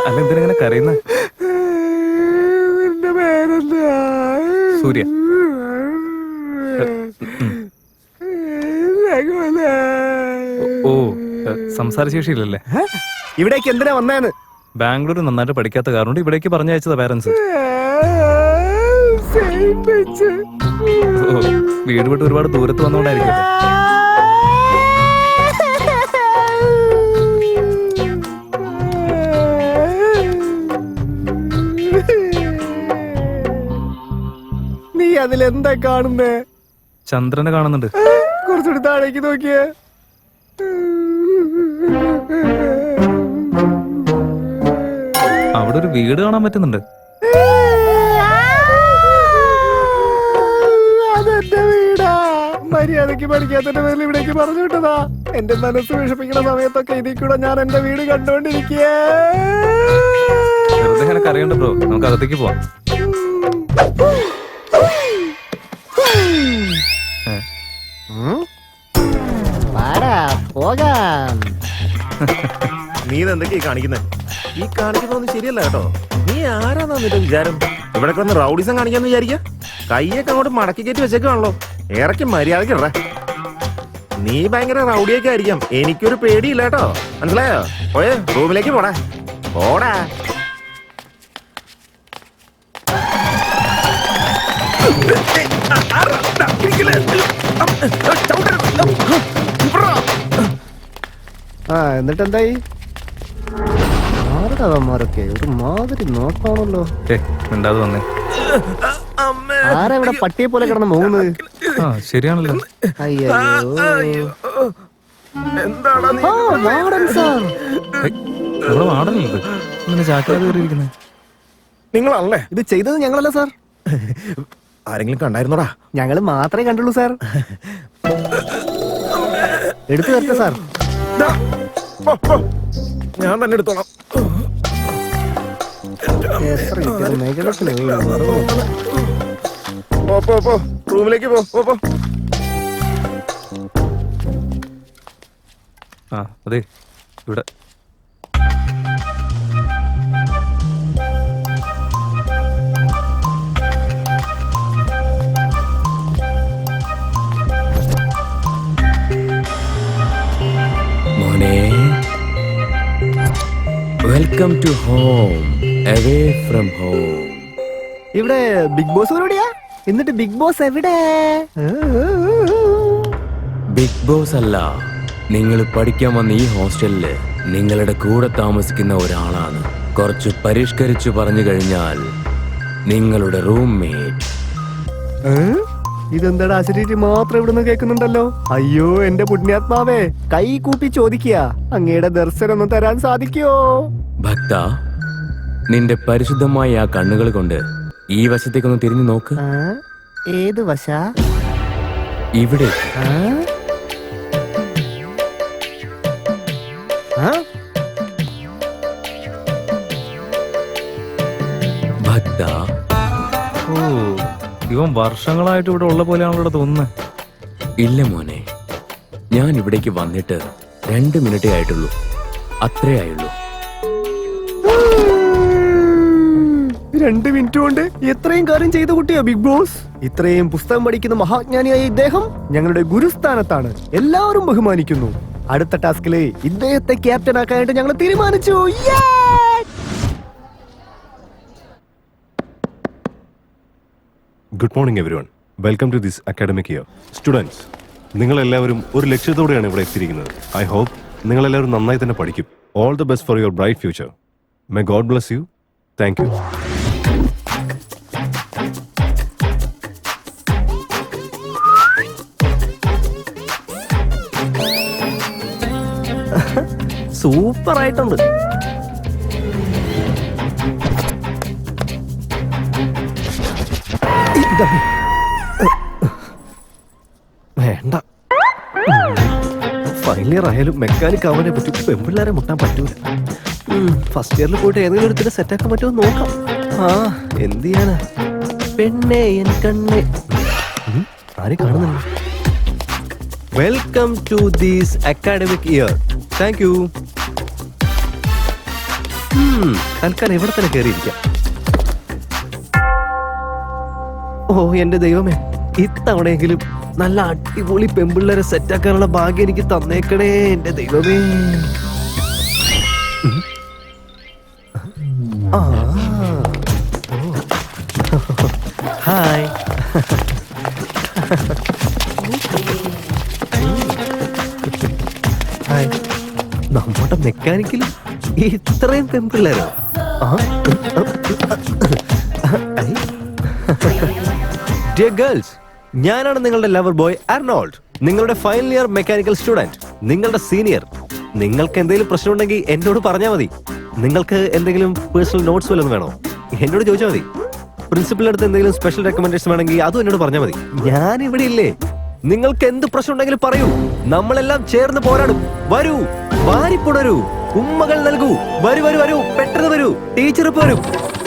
അല്ല എന്തിനാ കരയുന്ന? എന്റെ പേരെന്താ? സൂര്യ. ഓ, സംസാരശേഷിയില്ലല്ലേ? ഇവിടേക്ക് എന്തിനാ വന്നേന്ന്? ബാംഗ്ലൂർ നന്നായിട്ട് പഠിക്കാത്ത കാരണം ഇവിടേക്ക് പറഞ്ഞയച്ചതാ പാരന്റ്സ്. വീട് വിട്ട് ഒരുപാട് ദൂരത്ത് വന്നോണ്ടായിരിക്കും. നീ അതിലെന്താ കാണുന്നേ? ചന്ദ്രനെ കാണുന്നുണ്ട്. കുറച്ചുകൂടി താഴേക്ക് നോക്കിയേ. അവിടെ ഒരു വീട് കാണാൻ പറ്റുന്നുണ്ട്. അതെന്റെ വീടാ. മര്യാദക്ക് പഠിക്കാത്തതിന്റെ പേരിൽ ഇവിടേക്ക് പറഞ്ഞു വിട്ടതാ. എന്റെ മനസ്സ് വിഷമിക്കുന്ന സമയത്തൊക്കെ ഇതിൽ കൂടെ ഞാൻ എന്റെ വീട് കണ്ടോണ്ടിരിക്കേ. വെറുതെ അറിയണ്ട ബ്രോ, നമുക്ക് അകത്തേക്ക് പോവാം. നീ ഇതെന്തൊക്കെയാ കാണിക്കുന്നത്? ഈ കാണിക്കുന്നതൊന്നും ശരിയല്ല കേട്ടോ. നീ ആരാന്നാ നിന്റെ വിചാരം? ഇവിടെ വന്ന് റൗഡിസം കാണിക്കാന്ന് വിചാരിക്ക? കൈയൊക്കെ അങ്ങോട്ട് മടക്കി കയറ്റി വെച്ചേക്കാണല്ലോ. ഇറക്കി മര്യാദക്കിട. നീ ഭയങ്കര റൗഡിയൊക്കെ ആയിരിക്കാം, എനിക്കൊരു പേടിയില്ല കേട്ടോ. മനസ്സിലായോ? പോയേ റൂമിലേക്ക് പോടാ. പോടാ. എന്നിട്ട് എന്തായി? ആരുടെമാരൊക്കെ ഒരു മാതിരി നോക്കാണല്ലോ. വന്നേ. ആരാ ഇവിടെ പട്ടിയെ പോലെ കിടന്ന് പോകുന്നത്? ശരിയാണല്ലോ. നിങ്ങളല്ലേ ഇത് ചെയ്തത്? ഞങ്ങളല്ല സാർ. ആരെങ്കിലും കണ്ടായിരുന്നോടാ? ഞങ്ങള് മാത്രമേ കണ്ടുള്ളൂ സാർ. എടുത്തു തരട്ടെ സാർ? ഞാൻ തന്നെ എടുത്തോളാം. റൂമിലേക്ക് പോ. അതെ ഇവിടെ welcome to home, away from home. ഇവിടെ ബിഗ് ബോസ് എവിടെയാ? എന്നിട്ട് ബിഗ് ബോസ് എവിടെ? ബിഗ് ബോസ് അല്ല, നിങ്ങൾ പഠിക്കാൻ വന്ന ഈ ഹോസ്റ്റലില് നിങ്ങളുടെ കൂടെ താമസിക്കുന്ന ഒരാളാണ്. കുറച്ച് പരിഷ്കരിച്ചു പറഞ്ഞു കഴിഞ്ഞാൽ നിങ്ങളുടെ റൂംമേറ്റ്. ഇതെന്താടാ അശരീരി മാത്രം ഇവിടുന്ന് കേൾക്കുന്നുണ്ടല്ലോ? അയ്യോ എന്റെ പുണ്യാത്മാവേ, കൈ കൂപ്പി ചോദിക്കുക, അങ്ങയുടെ ദർശനം ഒന്ന് തരാൻ സാധിക്കോ? ഭക്ത, നിന്റെ പരിശുദ്ധമായ ആ കണ്ണുകൾ കൊണ്ട് ഈ വശത്തേക്കൊന്ന് തിരിഞ്ഞു നോക്ക്. ഏത് വശ? ഇവിടെ. ഭക്ത, ഇവൻ വർഷങ്ങളായിട്ട് ഇവിടെ ഉള്ള പോലെയാണല്ലോ ഇവിടെ തോന്നുന്നത്. ഇല്ല മോനെ, ഞാൻ ഇവിടേക്ക് വന്നിട്ട് 2 മിനിറ്റേ ആയിട്ടുള്ളൂ. അത്രേ ആയുള്ളൂ. 2 മിനിറ്റ് കൊണ്ട് എത്രയും കാര്യം ചെയ്ത കുട്ടിയാ ബിഗ് ബോസ്. ഇത്രയും പുസ്തകം പഠിക്കുന്ന മഹാജ്ഞാനിയായ ഇദ്ദേഹം ഞങ്ങളുടെ ഗുരുസ്ഥാനത്താണ്. എല്ലാവരും ബഹുമാനിക്കുന്നു. അടുത്ത ടാസ്കില് ഇദ്ദേഹത്തെ ക്യാപ്റ്റൻ ആക്കാനായിട്ട് ഞങ്ങൾ തീരുമാനിച്ചു. Good morning everyone. Welcome to this academic year. Students, നിങ്ങളെല്ലാവരും ഒരു ലക്ഷ്യത്തോടെയാണ് ഇവിടെ എത്തിയിരിക്കുന്നത്. ഐ ഹോപ്പ് നിങ്ങളെല്ലാവരും നന്നായി തന്നെ പഠിക്കും. All the best for your bright future. May God bless you. Thank you. Super ആയിട്ടുണ്ട്. വേണ്ട, ഫൈനൽ ഇയർ ആയാലും മെക്കാനിക് ആവാനേ പറ്റൂ. പെൺപിള്ളേരെ മുട്ടാൻ പറ്റൂല. ഫസ്റ്റ് ഇയറിൽ പോയിട്ട് ഏതെങ്കിലും ഒരു സെറ്റാക്കാൻ പറ്റുമോ നോക്കാം. എന്ത് ചെയ്യാനാ? പെണ്ണേ എൻ കണ്ണേ. ആരും കാണുന്നില്ല. Welcome to this academic year. Thank you. തൽക്കാലം ഇവിടെ തന്നെ കയറിയിരിക്കാം. ഓ എന്റെ ദൈവമേ, ഇത്തവണയെങ്കിലും നല്ല അടിപൊളി പെമ്പിള്ളേരെ സെറ്റാക്കാനുള്ള ഭാഗ്യം എനിക്ക് തന്നേക്കണേ എന്റെ ദൈവമേ. ആ. ഹായ്. ഹായ്. നമ്മുടെ മെക്കാനിക്കലും ഇത്രയും പെമ്പിള്ളേരോ? Dear girls, ഞാനാണ് നിങ്ങളുടെ ലവർ ബോയ് അർണോൾഡ്, നിങ്ങളുടെ ഫൈനൽ ഇയർ മെക്കാനിക്കൽ സ്റ്റുഡന്റ്, നിങ്ങളുടെ സീനിയർ. നിങ്ങൾക്ക് എന്തെങ്കിലും പ്രശ്നമുണ്ടെങ്കിൽ എന്നോട് പറഞ്ഞാൽ മതി. നിങ്ങൾക്ക് എന്തെങ്കിലും പേഴ്സണൽ നോട്ട്സ് വല്ലതും വേണോ? എന്നോട് ചോദിച്ചാൽ മതി. പ്രിൻസിപ്പലിന്റെ അടുത്ത് എന്തെങ്കിലും സ്പെഷ്യൽ റെക്കമെൻഡേഷൻ വേണമെങ്കിൽ അതും എന്നോട് പറഞ്ഞാൽ മതി. ഞാൻ ഇവിടെ ഇല്ലേ? നിങ്ങൾക്ക് എന്ത് പ്രശ്നം ഉണ്ടെങ്കിലും പറയൂ, നമ്മളെല്ലാം ചേർന്ന് പോരാടും. വരൂ, വാരിപ്പുണരൂ, ഉമ്മകൾ നൽകൂ. വരൂ വരൂ വരൂ, പെട്ടെന്ന് വരൂ, ടീച്ചർ ഇപ്പൊ വരും.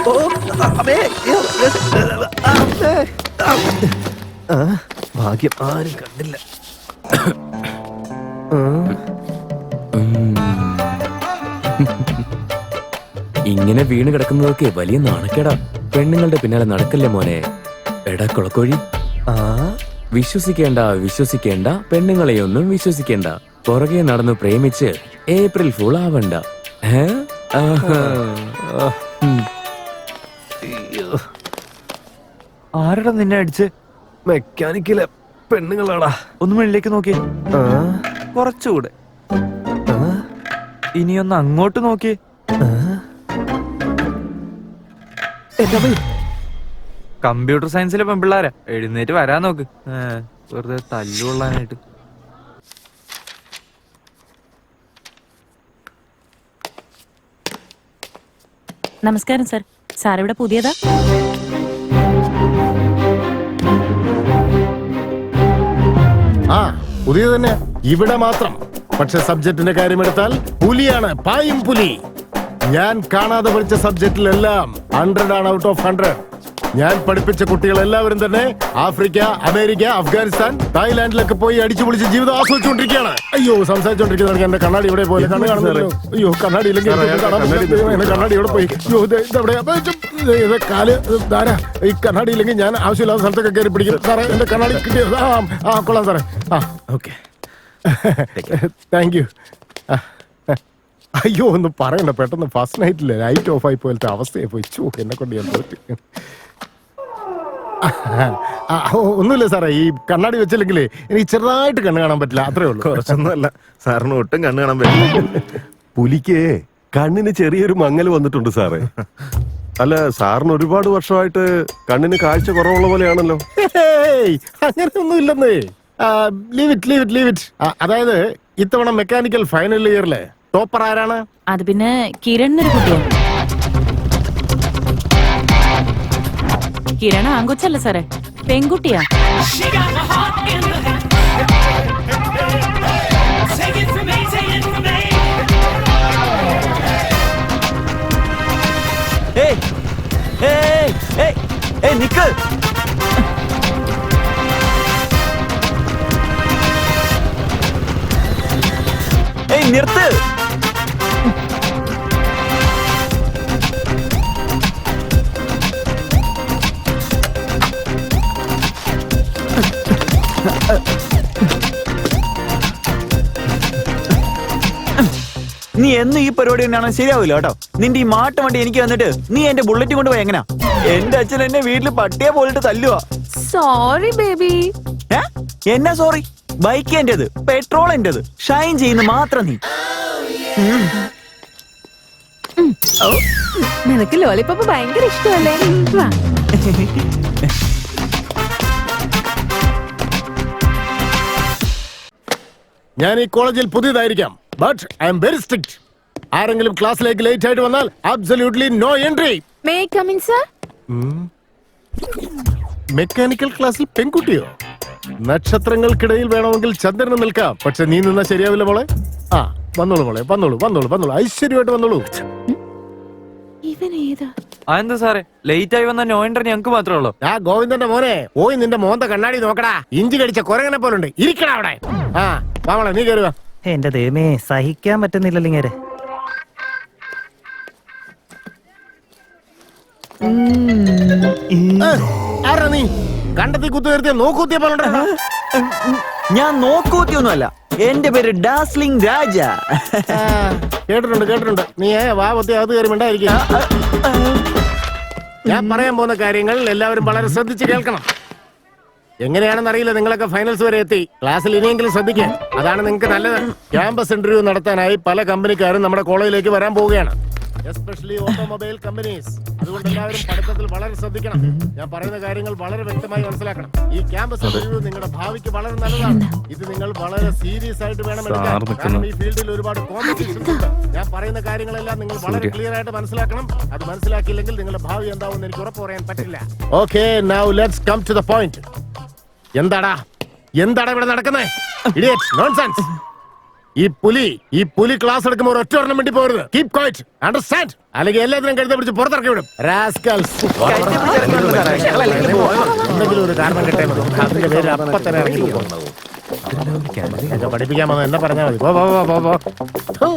ഓ, അമ്മേ. ഭാഗ്യം, ആരും കണ്ടില്ല. ഇങ്ങനെ വീണ് കിടക്കുന്നതൊക്കെ വലിയ നാണക്കേടാ. പെണ്ണുങ്ങളുടെ പിന്നാലെ നടക്കല്ലേ മോനെ. എടാ കൊളക്കോഴി, വിശ്വസിക്കേണ്ട പെണ്ണുങ്ങളെയൊന്നും വിശ്വസിക്കേണ്ട. പുറകെ നടന്നു പ്രേമിച്ച് ഏപ്രിൽ ഫൂൾ ആവണ്ട. ആരടാ നിന്നെ അടിച്ച്? മെക്കാനിക്കല് പെണ്ണുങ്ങളാടാ. ഒന്ന് മുന്നിലേക്ക് നോക്കി, കുറച്ചുകൂടെ. ഇനിയൊന്ന് അങ്ങോട്ട് നോക്കി. കമ്പ്യൂട്ടർ സയൻസിലെ പെൺപിള്ളാരാ, എഴുന്നേറ്റ് വരാൻ നോക്ക്. വെറുതെ തല്ലുകൊള്ളാനായിട്ട്. നമസ്കാരം സർ. സാർ ഇവിടെ പുതിയതാ? ആ പുതിയത് തന്നെ, ഇവിടെ മാത്രം. പക്ഷെ സബ്ജക്റ്റിന്റെ കാര്യമെടുത്താൽ പുലിയാണ്, പായും പുലി. ഞാൻ കാണാതെ പഠിച്ച സബ്ജക്റ്റിലെല്ലാം 100 ആണ് ഔട്ട് ഓഫ് 100. ഞാൻ പഠിപ്പിച്ച കുട്ടികളെല്ലാവരും തന്നെ ആഫ്രിക്ക, അമേരിക്ക, അഫ്ഗാനിസ്ഥാൻ, തായ്ലാന്റിലൊക്കെ പോയി അടിച്ചു പൊളിച്ച് ജീവിതം ആസ്വദിച്ചുകൊണ്ടിരിക്കുകയാണ്. അയ്യോ, സംസാരിച്ചോണ്ടിരിക്കുന്ന എന്റെ കണ്ണാടി ഇവിടെ പോലെ കണ്ണ് കാണുന്നല്ലോ. അയ്യോ, കണ്ണാടി ഇല്ലെങ്കിൽ കണ്ണാടി ഇവിടെ പോയി. അയ്യോ, ഇതെവിടെ കാല് ധാരാ. ഈ കണ്ണാടി ഇല്ലെങ്കിൽ ഞാൻ ആവശ്യമില്ലാത്ത സ്ഥലത്തൊക്കെ കയറി പിടിക്കും സാറേ. എന്റെ കണ്ണാടി കിട്ടിയത് കൊള്ളാം സാറേ. Okay, thank you. അയ്യോ, ഒന്നും പറയണ്ട, പെട്ടെന്ന് ഫസ്റ്റ് നൈറ്റില് ലൈറ്റ് ഓഫ് ആയി പോലത്തെ അവസ്ഥയായി പോയി. ചോ, എന്നെ കൊണ്ട് ഞാൻ തോറ്റ്. ഒന്നുമില്ല സാറേ, ഈ കണ്ണാടി വെച്ചില്ലെങ്കിലേ എനിക്ക് ചെറുതായിട്ട് കണ്ണ് കാണാൻ പറ്റില്ല, അത്രേ ഉള്ളൂ. കുറച്ചൊന്നുമല്ല, സാറിന് ഒട്ടും കണ്ണ് കാണാൻ പറ്റില്ല. പുലിക്ക് കണ്ണിന് ചെറിയൊരു മങ്ങൽ വന്നിട്ടുണ്ട് സാറേ. അല്ല, സാറിന് ഒരുപാട് വർഷമായിട്ട് കണ്ണിന് കാഴ്ച കുറവുള്ള പോലെയാണല്ലോ. അങ്ങനെ ഒന്നും ഇല്ലെന്നേ. Leave it. അതായത് ഇത്തവണ മെക്കാനിക്കൽ ഫൈനൽ ഇയറിലെ ടോപ്പർ ആരാണ്? അത് പിന്നെ കിരൺ ഒരു കുട്ടിയാണ്. കിരൺ ആങ്കൊച്ചല്ല സാറേ, പെൺകുട്ടിയാ. നിക്ക്. നിർത്ത്. നീ എന്ന് ഈ പരിപാടി തന്നെയാണ് ശരിയാവില്ല കേട്ടോ. നിന്റെ ഈ മാട്ടം വണ്ടി എനിക്ക് വന്നിട്ട് നീ എന്റെ ബുള്ളറ്റ് കൊണ്ടുപോയി എങ്ങനാ? എന്റെ അച്ഛൻ എന്നെ വീട്ടിൽ പട്ടിയെ പോലിട്ട് തല്ലുവാ. Sorry baby. എന്നാ സോറി? ബൈക്ക് എന്റേത്, പെട്രോൾ എന്റേത്, ഷൈൻ ചെയ്യുന്ന മാത്രം നീ. നിനക്ക് ലോലിപോപ്പ് ഭയങ്കര ഇഷ്ടമല്ലേ? ഞാൻ ഈ കോളേജിൽ പുതിയതായിരിക്കാം, but I am very strict. ആരെങ്കിലും ക്ലാസ്സിലേക്ക് ലേറ്റ് ആയിട്ട് വന്നാൽ absolutely no entry. May I come in sir? Mechanical ക്ലാസ്സിൽ പെൺകുട്ടിയോ? നക്ഷത്രങ്ങൾക്കിടയിൽ വേണമെങ്കിൽ ചന്ദ്രന് നിൽക്കാം, പക്ഷെ നീ നിന്നാ ശരിയാവില്ല മോളെ. വന്നോളൂ മോളെ, വന്നോളൂ, ഐശ്വര്യമായിട്ട് വന്നോളൂ. അതെന്താ സാറേ ലേറ്റ് ആയി വന്ന നോ എൻട്രി ഞങ്ങക്ക് മാത്രമേ ഉള്ളൂ? ഗോവിന്ദന്റെ മോനെ, പോയി നിന്റെ മോന്ത കണ്ണാടി നോക്കടാ. ഇഞ്ചി കടിച്ച കുരങ്ങനെ പോലുണ്ട്, ഇരിക്കടാ അവിടെ. വാമളെ, നീ കയറുക. എന്റെ ദൈവമേ, സഹിക്കാൻ പറ്റുന്നില്ലല്ലോ ഇങ്ങനെ. ആരാ നീ കണ്ടെത്തി കുത്തു നിർത്തിയ നോക്കുത്തിയ പോലെ ഞാൻ നോക്കൂത്തിയൊന്നുമല്ല, എന്റെ പേര് ഡാസ്ലിംഗ് രാജ. കേട്ടിട്ടുണ്ട് നീ വാ പൊത്തി അത് കയറി മിണ്ടായിരിക്കും. ഞാൻ പറയാൻ പോകുന്ന കാര്യങ്ങൾ എല്ലാവരും വളരെ ശ്രദ്ധിച്ച് കേൾക്കണം. എങ്ങനെയാണെന്ന് അറിയില്ല, നിങ്ങളൊക്കെ ഫൈനൽസ് വരെ എത്തി. ക്ലാസ്സിൽ ഇനിയെങ്കിലും ശ്രദ്ധിക്കുക, അതാണ് നിങ്ങൾക്ക് നല്ലത്. ക്യാമ്പസ് ഇന്റർവ്യൂ നടത്താനായി പല കമ്പനിക്കാരും നമ്മുടെ കോളേജിലേക്ക് വരാൻ പോവുകയാണ്, എസ്പെഷ്യലി ഓട്ടോമൊബൈൽ കമ്പനീസ്. അതുകൊണ്ട് എല്ലാവരും പഠിത്തത്തിൽ വളരെ ശ്രദ്ധിക്കണം. ഞാൻ പറയുന്ന കാര്യങ്ങൾ വളരെ വ്യക്തമായി മനസ്സിലാക്കണം. ഈ ക്യാമ്പസ് ഇന്റർവ്യൂ നിങ്ങളുടെ ഭാവിക്ക് വളരെ നല്ലതാണ്. ഇത് നിങ്ങൾ വളരെ സീരിയസ് ആയിട്ട് വേണം എടുക്കാൻ. കാരണം ഈ ഫീൽഡിൽ ഒരുപാട് കോമ്പറ്റീഷൻസ് ഉണ്ട്. ഞാൻ പറയുന്ന കാര്യങ്ങളെല്ലാം നിങ്ങൾ വളരെ ക്ലിയർ ആയിട്ട് മനസ്സിലാക്കണം. അത് മനസ്സിലാക്കിയില്ലെങ്കിൽ നിങ്ങളുടെ ഭാവി എന്താവും എനിക്ക് ഉറപ്പ് പറയാൻ പറ്റില്ല. Okay, now let's come to the point. എന്താടാ ഇവിടെ നടക്കുന്നത്? Idiot, nonsense. ഈ പുലി ക്ലാസ് എടുക്കുമ്പോൾ ഒറ്റ ഒരെണ്ണം വേണ്ടി പോകരുത്. Keep quiet, understand? അല്ലെങ്കിൽ എല്ലാത്തിനും കഴുത പിടിച്ച് പുറത്തിറക്കി വിടും. റാസ്കൽസ്. എന്തെങ്കിലും ഒരു കാരണം കിട്ടേ മതി, അതിന്റെ പേര് അപ്പൊ തന്നെ ഇറങ്ങി പോകും. പഠിപ്പിക്കാൻ വന്നത് എന്നെ പറഞ്ഞാൽ മതി. പോ.